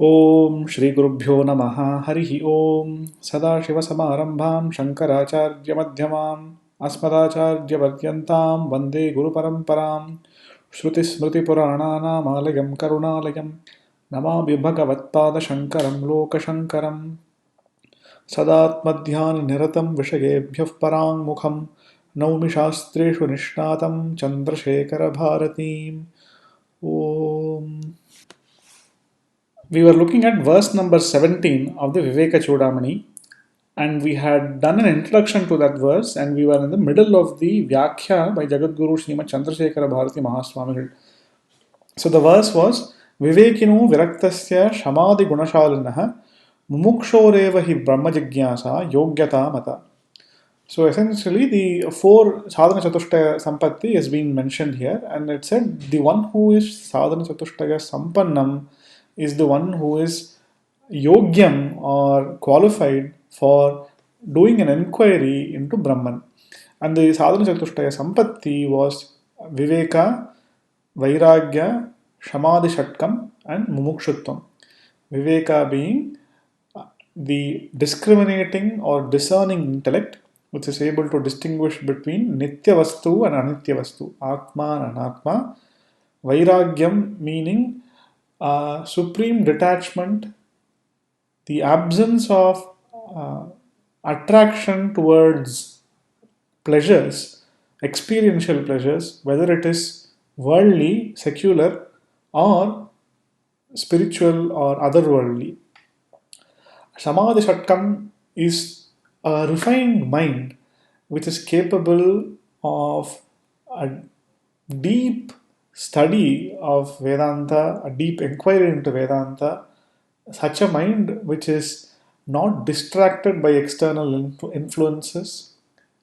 ओम श्री गुरुभ्यो नमः हरिः ओम सदाशिवसमारम्भां शङ्कराचार्यमध्यमाम् अस्मदाचार्यपर्यन्तां वन्दे गुरुपरम्परां श्रुतिस्मृतिपुराणानामालयं करुणालयं नमामि भगवत्पादशङ्करं लोकशङ्करं सदात्मध्याननिरतं विषयेभ्यः पराङ्मुखं नौमि शास्त्रेषु निष्णातं चन्द्रशेखरभारतीम् ओम. We were looking at verse number 17 of the Viveka Chudamani, and we had done an introduction to that verse, and we were in the middle of the Vyakhya by Jagadguru Srimad Chandrasekhara Bharati Mahaswamigal. So the verse was Vivekino Viraktasya Shamadi Gunashalinaha Mumukshoreva hi Brahma Jigyasa Yogyata Mata. So essentially, the four sadhana chatushtaya sampatti is being mentioned here, and it said the one who is sadhana chatushtaya sampannam is the one who is yogyam or qualified for doing an inquiry into Brahman. And the sadhana chatushtaya sampatti was viveka, vairagya, shamadhi shatkam, and mumukshutvam. Viveka being the discriminating or discerning intellect which is able to distinguish between Nitya Vastu and Anitya Vastu, Atma and Anatma. Vairagyam meaning supreme detachment, the absence of attraction towards pleasures, experiential pleasures, whether it is worldly, secular, or spiritual or otherworldly. Samadhi Shatkam is a refined mind which is capable of a deep study of Vedanta, a deep inquiry into Vedanta, such a mind which is not distracted by external influences,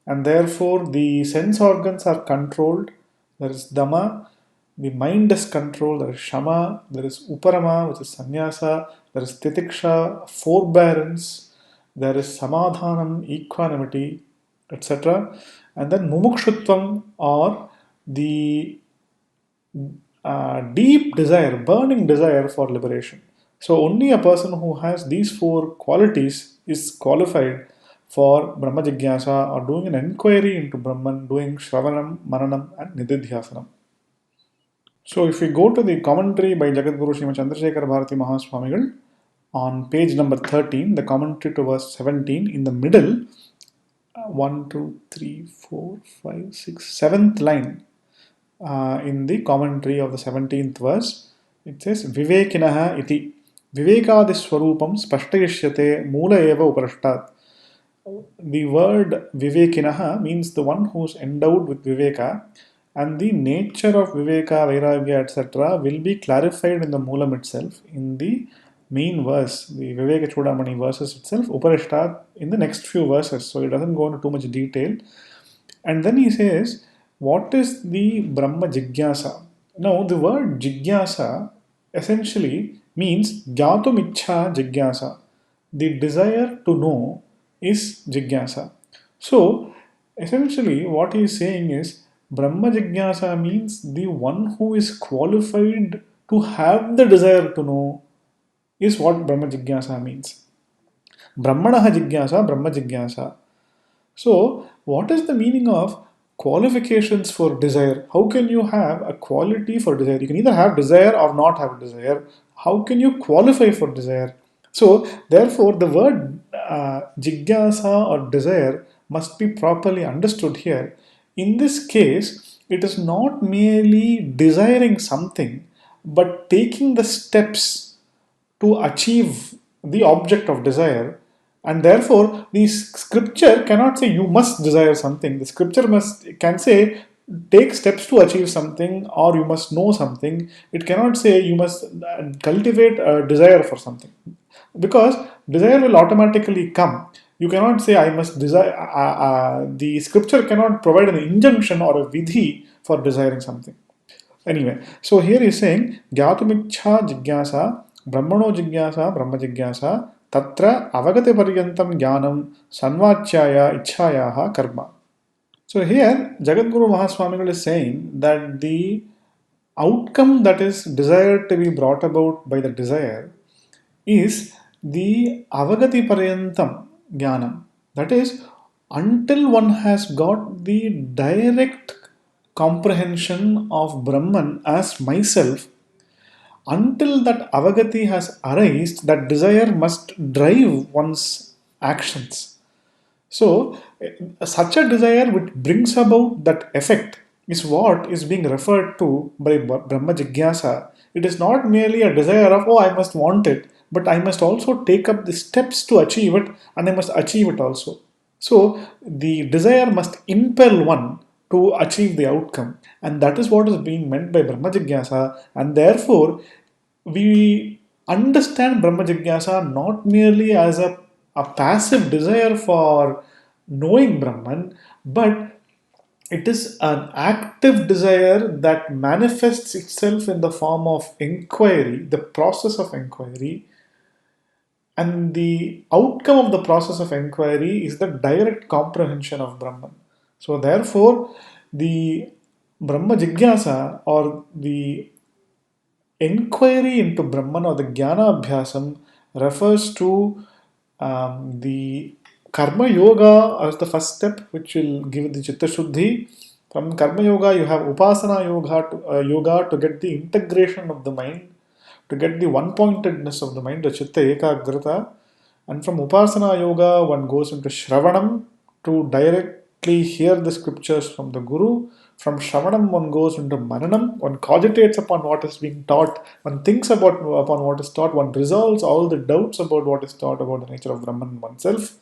and therefore the sense organs are controlled. There is Dhamma, the mind is controlled, there is Shama, there is Uparama, which is Sannyasa, there is Titiksha, forbearance, there is Samadhanam, equanimity, etc. And then Mumukshutvam, or the deep desire, burning desire for liberation. So only a person who has these four qualities is qualified for Brahma Jigyasa or doing an inquiry into Brahman, doing Shravanam, Mananam, and Nididhyasanam. So if we go to the commentary by Jagadguru Srimad Chandrasekhara Bharati Mahaswamigal on page number 13, the commentary to verse 17, in the middle, 1, 2, 3, 4, 5, 6, 7th line, in the commentary of the 17th verse, it says Vivekinaha iti Vivekadiswarupam spashtayishyate mula eva uparashtat. The word Vivekinaha means the one who is endowed with Viveka, and the nature of Viveka, Vairagya, etc. will be clarified in the Moolam itself, in the main verse, the Viveka Chudamani verses itself, Uparashtat, in the next few verses. So it doesn't go into too much detail. And then he says, what is the Brahma Jigyasa? Now, the word Jigyasa essentially means Gyatum Ichha Jigyasa. The desire to know is Jigyasa. So, essentially, what he is saying is Brahma Jigyasa means the one who is qualified to have the desire to know is what Brahma Jigyasa means. Brahmanaha Jigyasa, Brahma Jigyasa. So, what is the meaning of qualifications for desire? How can you have a quality for desire? You can either have desire or not have desire. How can you qualify for desire? So, therefore, the word jigyasa or desire must be properly understood here. In this case, it is not merely desiring something, but taking the steps to achieve the object of desire, and therefore the scripture cannot say you must desire something. The scripture can say take steps to achieve something, or you must know something. It cannot say you must cultivate a desire for something, because desire will automatically come. You cannot say I must desire. The scripture cannot provide an injunction or a vidhi for desiring something. Anyway, so here he's saying Gyatumichha Jigyasa, Brahmano Jigyasa, Brahma Jigyasa, Tatra Avagate Paryantam Jnanam Sanvachyaya Ichhayaha Karma. So here Jagadguru Mahaswamigal is saying that the outcome that is desired to be brought about by the desire is the avagati paryantam jnanam. That is, until one has got the direct comprehension of Brahman as myself, until that avagati has arisen, that desire must drive one's actions. So, such a desire which brings about that effect is what is being referred to by Brahma Jigyasa. It is not merely a desire of, oh, I must want it, but I must also take up the steps to achieve it and I must achieve it also. So, the desire must impel one to achieve the outcome, and that is what is being meant by Brahma Jigyasa, and therefore, we understand Brahma Jigyasa not merely as a passive desire for knowing Brahman, but it is an active desire that manifests itself in the form of inquiry, the process of inquiry, and the outcome of the process of inquiry is the direct comprehension of Brahman. So, therefore, the Brahma Jigyasa or the inquiry into Brahman or the Jnana Abhyasam refers to the Karma Yoga as the first step, which will give the Chitta Shuddhi. From Karma Yoga, you have Upasana Yoga to get the integration of the mind, to get the one pointedness of the mind, the Chitta Ekagrata. And from Upasana Yoga, one goes into Shravanam to directly hear the scriptures from the Guru. From Shravanam, one goes into Mananam, one cogitates upon what is being taught, one thinks upon what is taught, one resolves all the doubts about what is taught about the nature of Brahman oneself.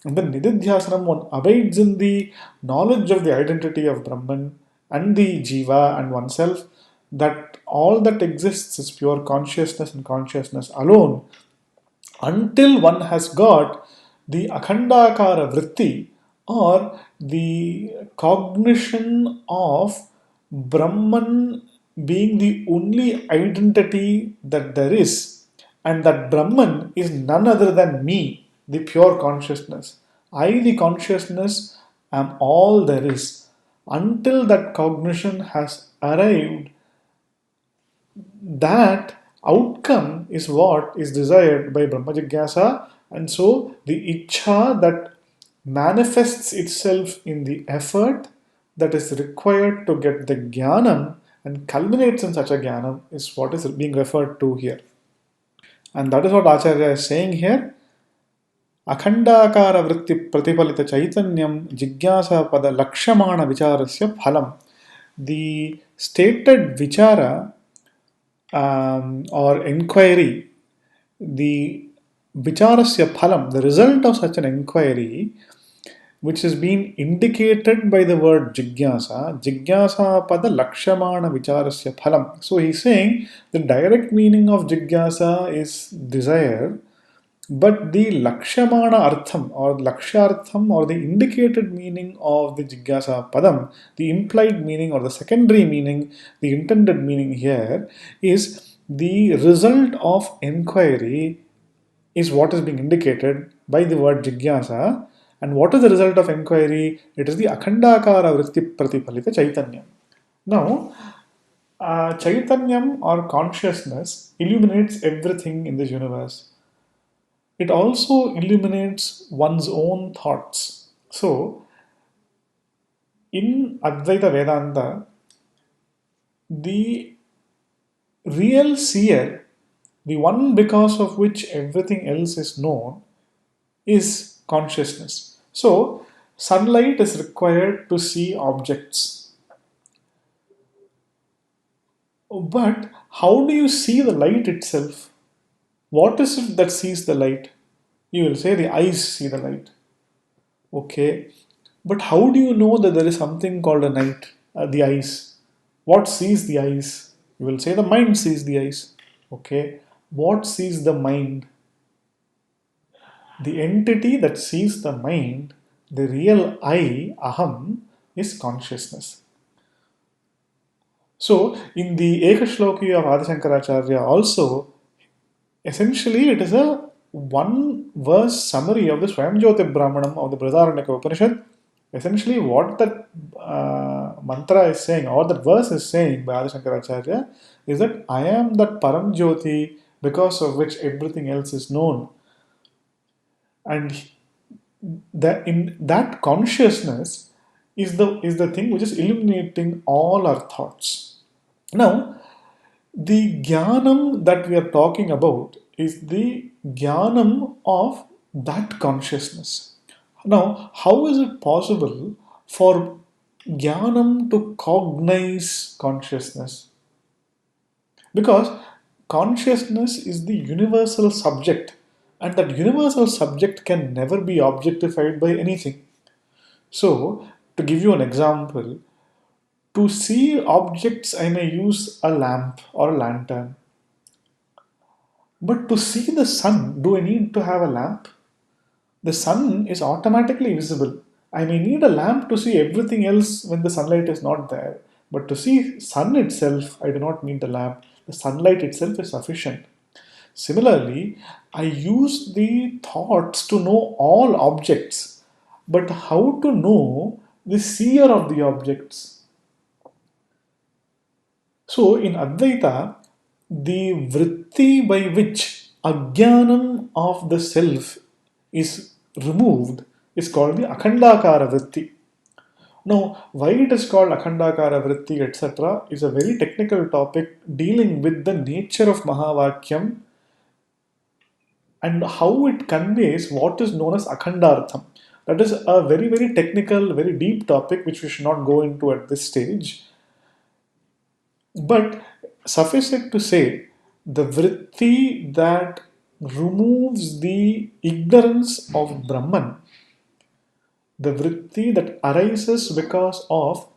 And then Nididhyasanam, one abides in the knowledge of the identity of Brahman and the Jiva and oneself, that all that exists is pure consciousness and consciousness alone, until one has got the Akhandakara Vritti or the cognition of Brahman being the only identity that there is, and that Brahman is none other than me, the pure consciousness. I, the consciousness, am all there is. Until that cognition has arrived, that outcome is what is desired by Brahma Jigyasa, and so the Ichha that manifests itself in the effort that is required to get the Jnanam and culminates in such a Jnanam is what is being referred to here. And that is what Acharya is saying here. Akhandakara vritti pratipalita chaitanyam jigyasa pada lakshamana vicharasya phalam. The stated vichara or inquiry, the vicharasya phalam, the result of such an inquiry, which has been indicated by the word jigyasa pada lakshamana vicharasya phalam. So he's saying the direct meaning of jigyasa is desire, but the lakshamana artham or lakshartham or the indicated meaning of the jigyasa padam, the implied meaning or the secondary meaning, the intended meaning here is the result of inquiry is what is being indicated by the word jigyasa. And what is the result of inquiry? It is the akhandakara vritti pratipalita chaitanyam. Now, chaitanyam or consciousness illuminates everything in this universe. It also illuminates one's own thoughts. So, in Advaita Vedanta, the real seer, the one because of which everything else is known, is consciousness. So, sunlight is required to see objects. But how do you see the light itself? What is it that sees the light? You will say the eyes see the light. Okay. But how do you know that there is something called a night, the eyes? What sees the eyes? You will say the mind sees the eyes. Okay. What sees the mind? The entity that sees the mind, the real I, aham, is consciousness. So, in the Ekashloki of Adi Shankaracharya also, essentially it is a one verse summary of the Swayamjyoti Brahmanam of the Brihadaranyaka Upanishad. Essentially, what that mantra is saying, or that verse is saying by Adi Shankaracharya, is that I am that Param Jyoti because of which everything else is known. And that in that consciousness is the thing which is illuminating all our thoughts. Now, the jnanam that we are talking about is the jnanam of that consciousness. Now, how is it possible for jnanam to cognize consciousness? Because consciousness is the universal subject, and that universal subject can never be objectified by anything. So, to give you an example, to see objects, I may use a lamp or a lantern. But to see the sun, do I need to have a lamp? The sun is automatically visible. I may need a lamp to see everything else when the sunlight is not there. But to see sun itself, I do not need the lamp. The sunlight itself is sufficient. Similarly, I use the thoughts to know all objects. But how to know the seer of the objects? So in Advaita, the vritti by which ajnanam of the self is removed is called the akhandakara vritti. Now, why it is called akhandakara vritti, etc., is a very technical topic dealing with the nature of Mahavakyam and how it conveys what is known as akhandartham. That is a very, very technical, very deep topic which we should not go into at this stage. But suffice it to say, the vritti that removes the ignorance of Brahman, the vritti that arises because of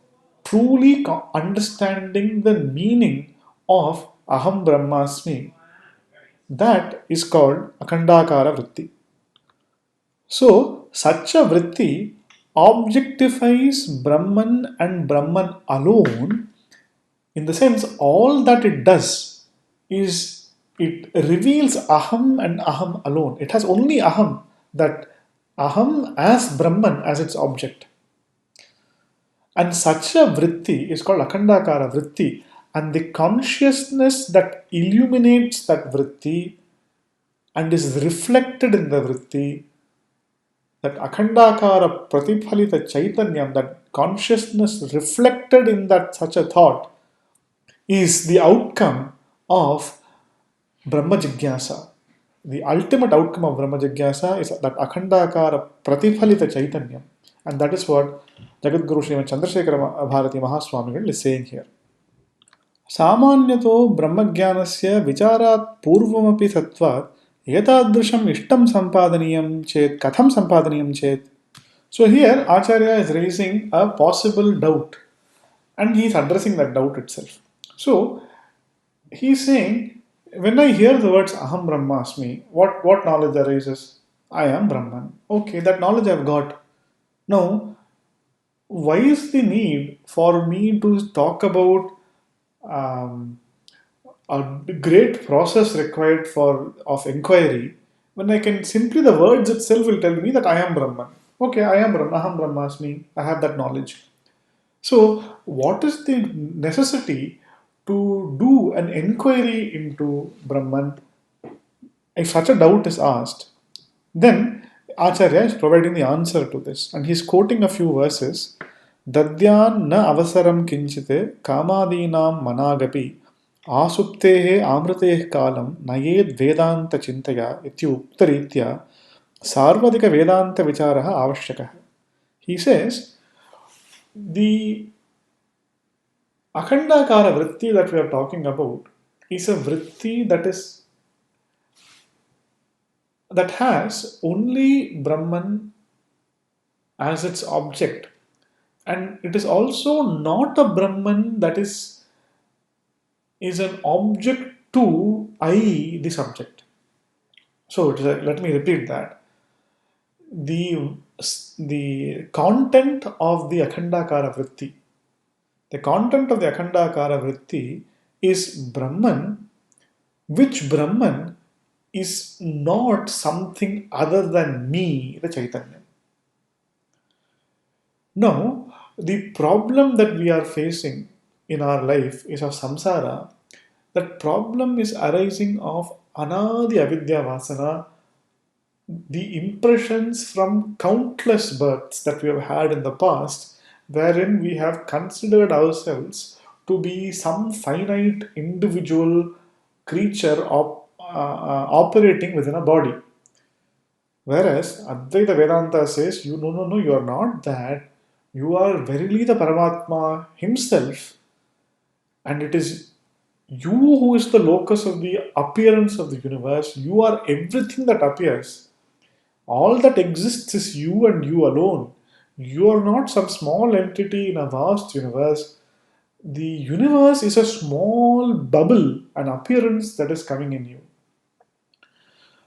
truly understanding the meaning of Aham Brahmasmi, that is called Akhandakara vritti. So, such a vritti objectifies Brahman and Brahman alone. In the sense, all that it does is it reveals Aham and Aham alone. It has only Aham, that Aham as Brahman as its object. And such a vritti is called Akhandakara vritti. And the consciousness that illuminates that vritti and is reflected in the vritti, that Akhandakara pratiphalita chaitanyam, that consciousness reflected in that such a thought, is the outcome of Brahma Jigyasa. The ultimate outcome of Brahma Jigyasa is that Akhandakara Pratiphalita Chaitanyam. And that is what Jagadguru Srimad Chandrasekhara Bharati Mahaswamigal is saying here. सामान्यतो ब्रह्मज्ञानस्य विचारात् पूर्वमपि सत्त्वात् एतादृशम् इष्टं सम्पादनीयं चेत् कथं सम्पादनीयं चेत्. So here Acharya is raising a possible doubt and he is addressing that doubt itself. So he's saying, when I hear the words Aham Brahmasmi, what knowledge arises? I am Brahman. Okay, that knowledge I've got. Now, why is the need for me to talk about um, a great process required for of inquiry when I can simply the words itself will tell me that I am Brahman. Okay, I am Brahman, Aham Brahmasmi. I have that knowledge. So, what is the necessity to do an inquiry into Brahman? If such a doubt is asked, then Acharya is providing the answer to this, and he's quoting a few verses. Dadyan na avasaram kinchite kamadinam managapi asuptehe amriteh kalam nayed vedanta chintaya ityuktaritya sarvadika vedanta vicharaha avashyakah. He says, the Akhandakara vritti that we are talking about is a vritti that has only Brahman as its object, and it is also not a Brahman that is an object to I, the subject. So let me repeat that. The content of the Akhandakara vritti, the content of the Akhandakara vritti is Brahman, which Brahman is not something other than me, the Chaitanya. Now, the problem that we are facing in our life is of samsara. That problem is arising of Anadi Avidya Vasana, the impressions from countless births that we have had in the past, wherein we have considered ourselves to be some finite individual creature operating within a body. Whereas Advaita Vedanta says, you no, no, no, you are not that. You are verily the Paramatma himself, and it is you who is the locus of the appearance of the universe. You are everything that appears. All that exists is you and you alone. You are not some small entity in a vast universe. The universe is a small bubble, an appearance that is coming in you.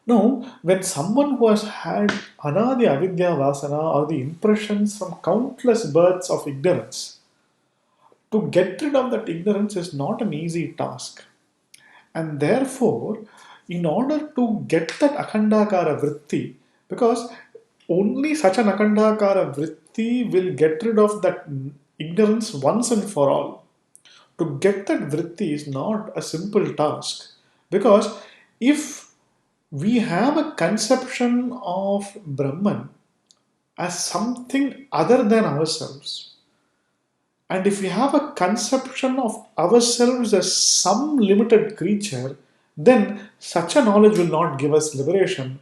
Now, when someone who has had anadi avidya vasana or the impressions from countless births of ignorance, to get rid of that ignorance is not an easy task. And therefore, in order to get that akhandakara vritti, because only such an akhandakara vritti will get rid of that ignorance once and for all. To get that vritti is not a simple task, because if we have a conception of Brahman as something other than ourselves, and if we have a conception of ourselves as some limited creature, then such a knowledge will not give us liberation.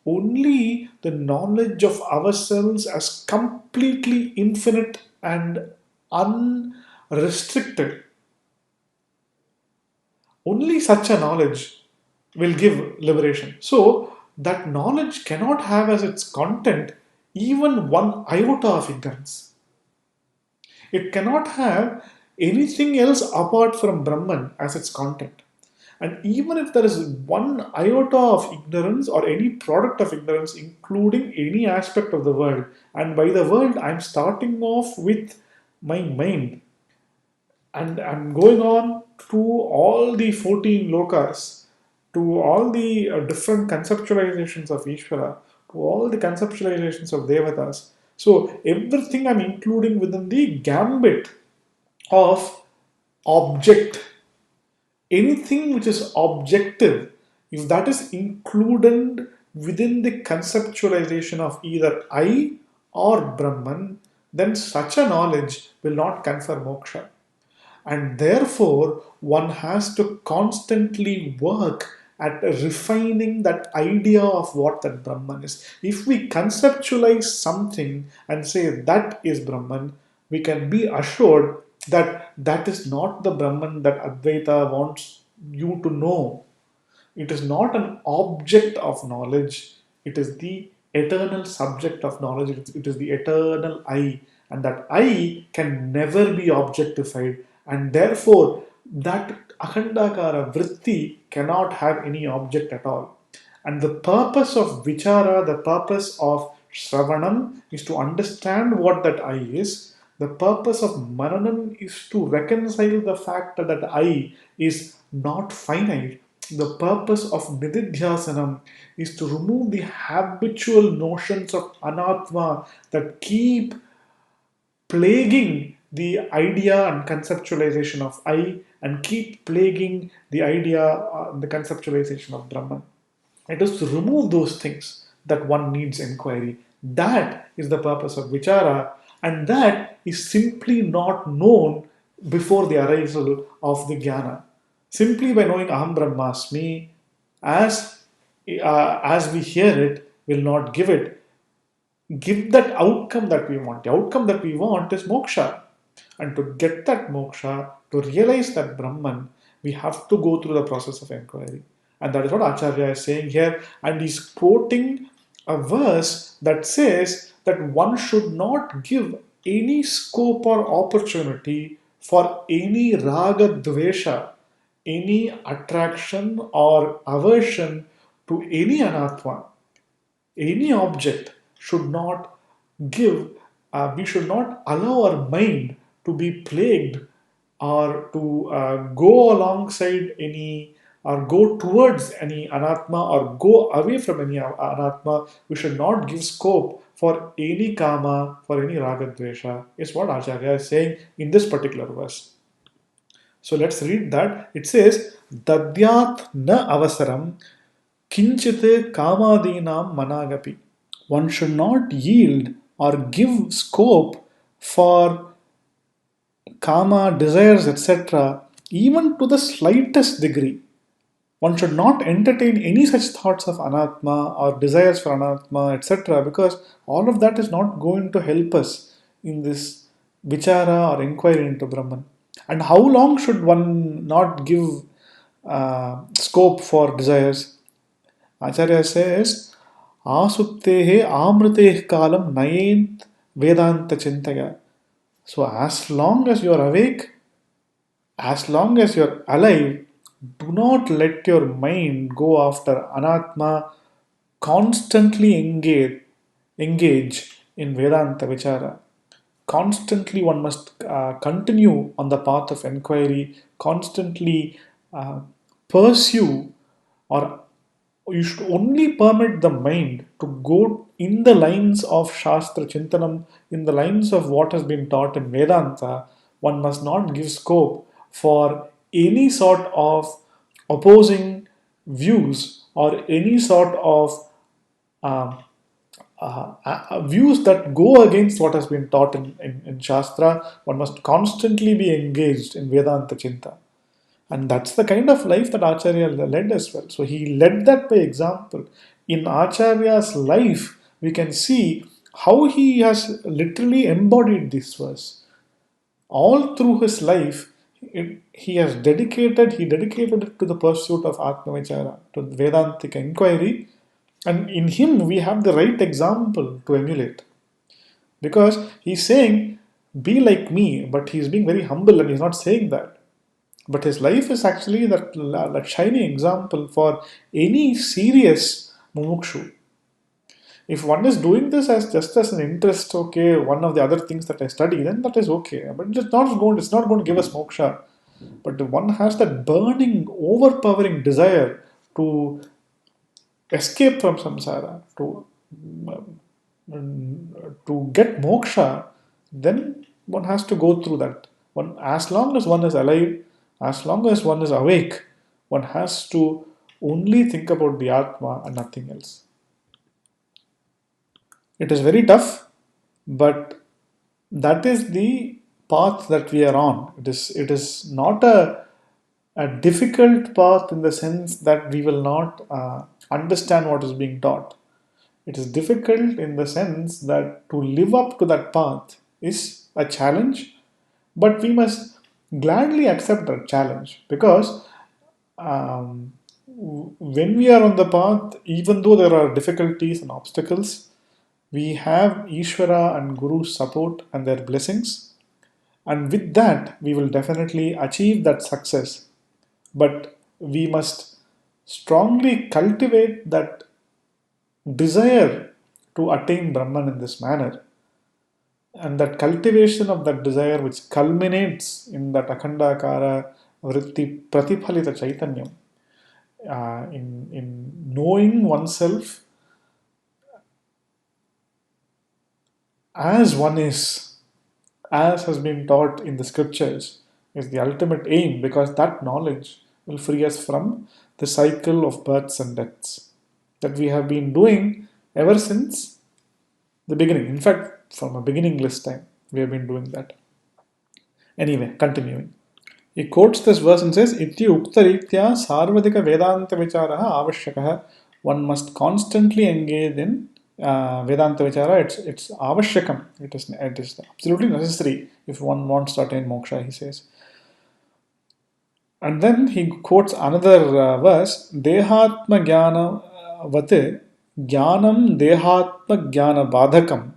Only the knowledge of ourselves as completely infinite and unrestricted, only such a knowledge will give liberation. So, that knowledge cannot have as its content even one iota of ignorance. It cannot have anything else apart from Brahman as its content. And even if there is one iota of ignorance or any product of ignorance, including any aspect of the world, and by the world, I'm starting off with my mind, and I'm going on to all the 14 lokas, to all the different conceptualizations of Ishvara, to all the conceptualizations of Devatas. So everything I'm including within the gambit of object, anything which is objective, if that is included within the conceptualization of either I or Brahman, then such a knowledge will not confer moksha. And therefore, one has to constantly work at refining that idea of what that Brahman is. If we conceptualize something and say that is Brahman, we can be assured that that is not the Brahman that Advaita wants you to know. It is not an object of knowledge, it is the eternal subject of knowledge, it is the eternal I, and that I can never be objectified, and therefore that Akhandakara vritti cannot have any object at all. And the purpose of vichara, the purpose of Shravanam is to understand what that I is. The purpose of Mananam is to reconcile the fact that that I is not finite. The purpose of Nididhyasanam is to remove the habitual notions of Anatma that keep plaguing the idea and conceptualization of I and keep plaguing the idea, the conceptualization of Brahman. It is to remove those things that one needs inquiry. That is the purpose of vichara, and that is simply not known before the arisal of the jnana. Simply by knowing Aham Brahmasmi, as as we hear it, will not give that outcome that we want. The outcome that we want is moksha. And to get that moksha, to realize that Brahman, we have to go through the process of inquiry. And that is what Acharya is saying here. And he's quoting a verse that says that one should not give any scope or opportunity for any raga dvesha, any attraction or aversion to any anatma, any object should not give, we should not allow our mind to be plagued or to go alongside any or go towards any anatma or go away from any anatma. We should not give scope for any kama, for any ragadvesha, is what Acharya is saying in this particular verse. So let's read that. It says, Dadyat na avasaram kinchite kamadinam managapi. One should not yield or give scope for kama, desires, etc., even to the slightest degree. One should not entertain any such thoughts of anatma or desires for anatma, etc., because all of that is not going to help us in this vichara or inquiry into Brahman. And how long should one not give scope for desires? Acharya says, Asuptehe amriteh kalam nayent Vedanta chintaya. So, as long as you are awake, as long as you're alive, do not let your mind go after anatma, constantly engage in Vedanta Vichara. Constantly, one must continue on the path of inquiry, constantly uh, pursue, or you should only permit the mind to go in the lines of Shastra Chintanam, in the lines of what has been taught in Vedanta. One must not give scope for any sort of opposing views or any sort of uh, views that go against what has been taught in Shastra. One must constantly be engaged in Vedanta Chinta. And that's the kind of life that Acharya led as well. So he led that by example. In Acharya's life, we can see how he has literally embodied this verse. All through his life, he dedicated it to the pursuit of Atma Vichara, to Vedantic inquiry. And in him, we have the right example to emulate. Because he's saying, be like me, but he's being very humble and he's not saying that. But his life is actually that shining example for any serious mumukshu. If one is doing this as just as an interest, okay, one of the other things that I study, then that is okay. But it's not going to give us moksha. But if one has that burning, overpowering desire to escape from samsara, to get moksha, then one has to go through that. One, as long as one is alive, as long as one is awake, one has to only think about the Atma and nothing else. It is very tough, but that is the path that we are on. It is not a difficult path in the sense that we will not understand what is being taught. It is difficult in the sense that to live up to that path is a challenge, but we must gladly accept that challenge because when we are on the path, even though there are difficulties and obstacles, we have Ishvara and Guru's support and their blessings, and with that, we will definitely achieve that success. But we must strongly cultivate that desire to attain Brahman in this manner. And that cultivation of that desire, which culminates in that Akhandakara Vritti Pratiphalita Chaitanyam, in knowing oneself as one is, as has been taught in the scriptures, is the ultimate aim because that knowledge will free us from the cycle of births and deaths that we have been doing ever since the beginning. In fact, from a beginningless time, we have been doing that. Anyway, continuing. He quotes this verse and says, Iti uktaritya sarvadika vedanta vicharaha avashyakaha. One must constantly engage in Vedanta vichara. It's avashyakam. It is absolutely necessary if one wants to attain moksha, he says. And then he quotes another verse, Dehatma jnana vate jnanam dehatma jnana badhakam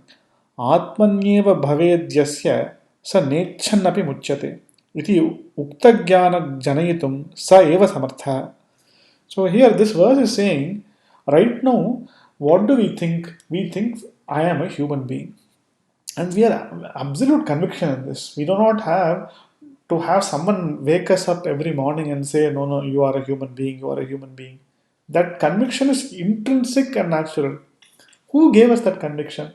atmanyeva bhavedyasya sa nechannapi muchyate iti uktajnana janayitum sa eva samartha. So here this verse is saying, right now, what do we think? We think I am a human being. And we are absolute conviction in this. We do not have to have someone wake us up every morning and say, no, no, you are a human being, you are a human being. That conviction is intrinsic and natural. Who gave us that conviction?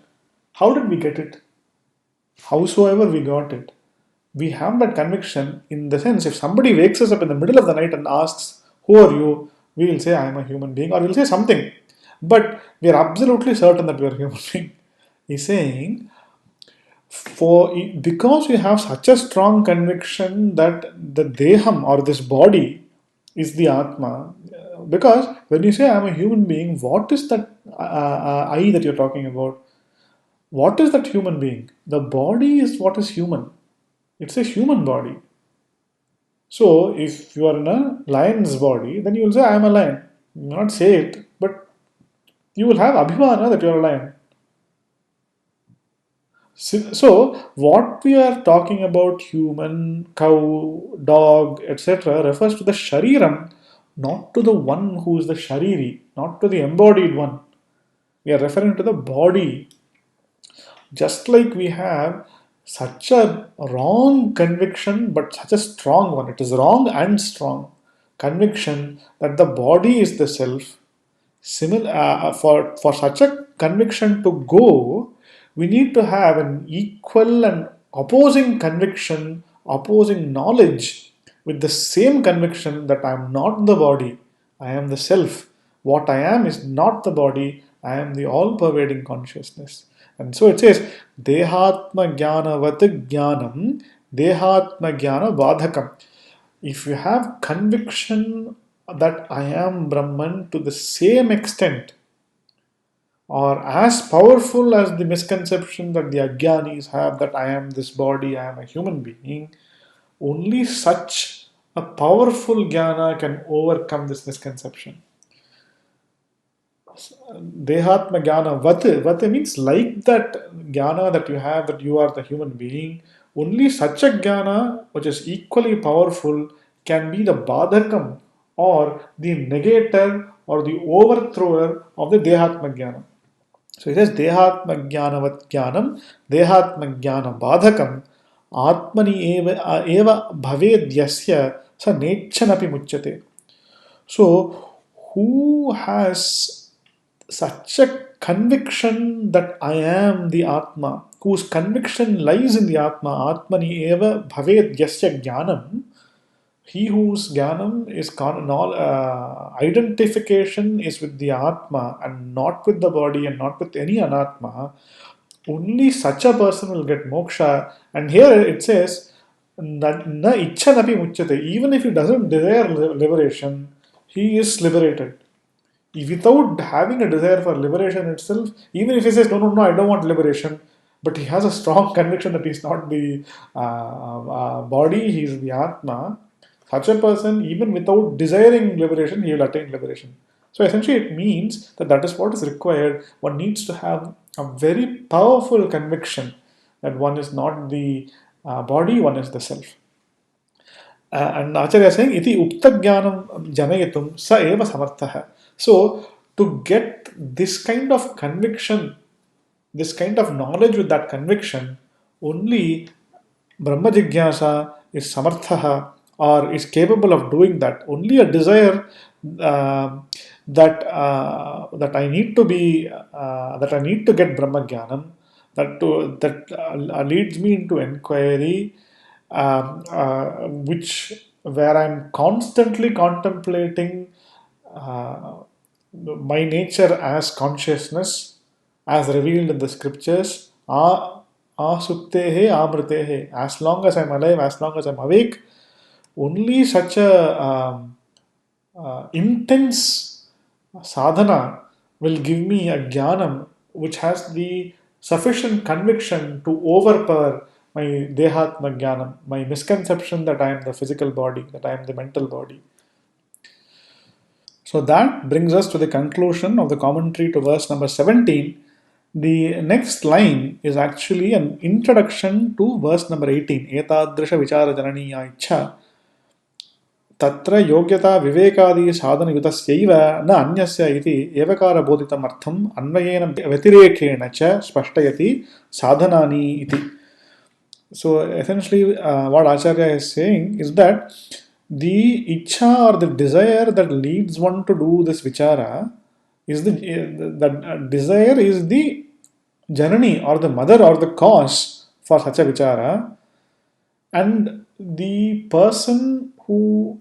How did we get it? Howsoever we got it, We have that conviction in the sense if somebody wakes us up in the middle of the night and asks, "Who are you?" we will say, "I am a human being," or we'll say something. But we are absolutely certain that we are a human being. He's saying, because we have such a strong conviction that the deham or this body is the atma, because when you say I'm a human being, what is that I that you're talking about? What is that human being? The body is what is human. It's a human body. So if you are in a lion's body, then you will say I am a lion. You will not say it, but you will have abhimana that you are a lion. So, what we are talking about, human, cow, dog, etc., refers to the shariram, not to the one who is the shariri, not to the embodied one. We are referring to the body. Just like we have such a wrong conviction, but such a strong one. It is wrong and strong conviction that the body is the self. Similar for such a conviction to go, we need to have an equal and opposing conviction, opposing knowledge with the same conviction that I am not the body, I am the self. What I am is not the body, I am the all-pervading consciousness. And so it says, Dehatma Jnanavat Jnanam, Dehatma Jnana Badhakam. If you have conviction that I am Brahman to the same extent or as powerful as the misconception that the Ajnanis have that I am this body, I am a human being, only such a powerful jnana can overcome this misconception. Dehatma jnana vat means like that jnana that you have that you are the human being, only such a jnana which is equally powerful can be the badhakam or the negator or the overthrower of the dehatma jnana. So it says Dehatma Jnanavat Jnanam, Dehatma Jnana Badhakam, Atmani eva Bhaved Yasya Sa Nechanapi Muchyate. So, who has such a conviction that I am the Atma, whose conviction lies in the Atma, Atmani eva Bhaved Yasya Jnanam, he whose jnanam is identification is with the Atma and not with the body and not with any anatma, only such a person will get moksha. And here it says, na ichchanapi muchyate. Even if he doesn't desire liberation, he is liberated. Without having a desire for liberation itself, even if he says, no, no, no, I don't want liberation, but he has a strong conviction that he's not the body, he's the Atma, such a person, even without desiring liberation, he will attain liberation. So essentially, it means that that is what is required. One needs to have a very powerful conviction that one is not the body, one is the self. And Acharya is saying, iti uktagyanam janayatum sa eva samartha. So, to get this kind of conviction, this kind of knowledge with that conviction, only Brahma Jigyasa is samartha or is capable of doing that. Only a desire that I need to be that I need to get Brahma Jnanam that leads me into inquiry, which where I'm constantly contemplating my nature as consciousness, as revealed in the scriptures. Asuptehe, amritehe. As long as I'm alive, as long as I'm awake, only such a intense sadhana will give me a jnanam which has the sufficient conviction to overpower my dehatma jnanam, my misconception that I am the physical body, that I am the mental body. So that brings us to the conclusion of the commentary to verse number 17. The next line is actually an introduction to verse number 18. Etadrisha vichara jananiya ichha तत्र योग्यता विवेकादि साधनयुतस्यैव न अन्यस्य इति एवकारबोधितम् अर्थम् अन्वयेन व्यतिरेकेण च स्पष्टयति साधनानि इति. So essentially what Acharya is saying is that the ichha or the desire that leads one to do this vichara is that desire is the janani or the mother or the cause for such a vichara. And the person who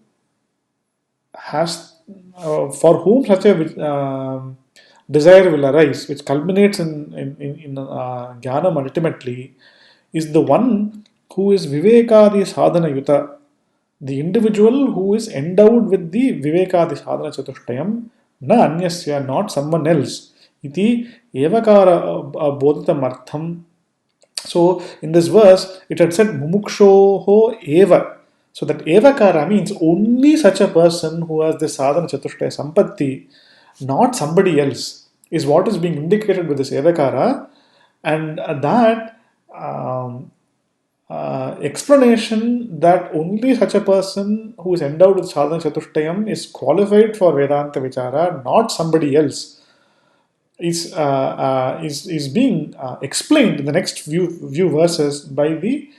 has, for whom such a desire will arise, which culminates in jnanam ultimately, is the one who is vivekadi sadhana yuta, the individual who is endowed with the vivekadi sadhana chatushtayam, na anyasya, not someone else. Iti evakara bodhitam artham. So in this verse, it had said mumukshoho eva. So that evakara means only such a person who has the sadhana chatushtaya sampatti, not somebody else, is what is being indicated with this evakara. And that explanation that only such a person who is endowed with sadhana chatushtayam is qualified for Vedanta vichara, not somebody else, is being explained in the next few verses by the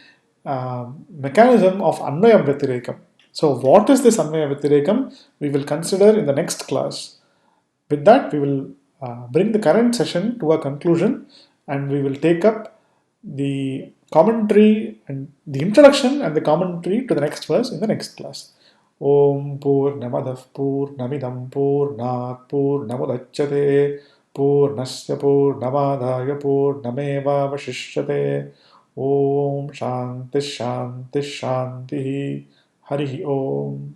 mechanism of Anvaya Vyatirekam. So, what is this Anvaya Vyatirekam? We will consider in the next class. With that, we will bring the current session to a conclusion, and we will take up the commentary and the introduction and the commentary to the next verse in the next class. Om Purnamadav Purnamidam Purnat Purnamudachyate Purnasya Purnamadaya Purnameva Vashishyate. Om Shanti Shanti Shanti. Hari Om.